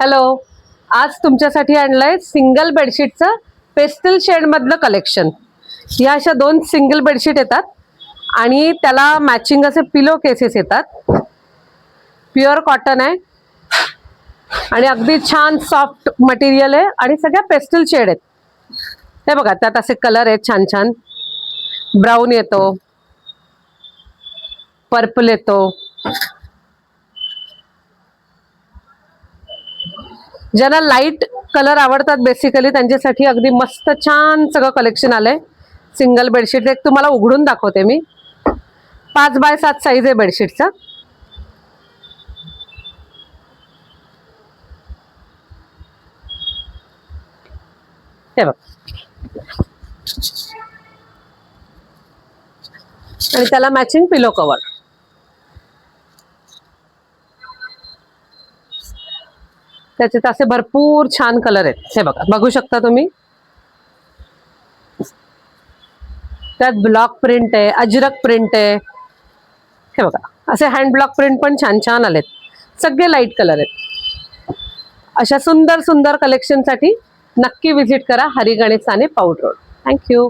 Hello, आज तुमच्यासाठी आणलंय सिंगल बेडशीटचं पेस्टल शेड मधलं कलेक्शन. ह्या अशा 2 सिंगल बेडशीट येतात आणि त्याला मॅचिंग असे पिलो केसेस येतात. प्युअर कॉटन आहे आणि अगदी छान सॉफ्ट मटेरियल आहे आणि सगळ्या पेस्टल शेड आहेत. हे बघा, त्यात असे कलर आहेत छान छान. ब्राऊन येतो, पर्पल येतो. ज्यांना लाईट कलर आवडतात बेसिकली त्यांच्यासाठी अगदी मस्त छान सगळं कलेक्शन आलंय. सिंगल बेडशीट एक तुम्हाला उघडून दाखवते मी. 5x7 साईज आहे बेडशीटचा. हे बघ, आणि त्याला मॅचिंग पिलो कव्हर. त्याचे असे भरपूर छान कलर आहेत. हे बघा, बघू शकता तुम्ही. त्यात ब्लॉक प्रिंट आहे, अजरक प्रिंट आहे. हे बघा, असे हँड ब्लॉक प्रिंट पण छान छान आलेत. सगळे लाईट कलर आहेत. अशा सुंदर सुंदर कलेक्शनसाठी नक्की विजिट करा हरी गणेश साने, पाऊट रोड. थँक्यू.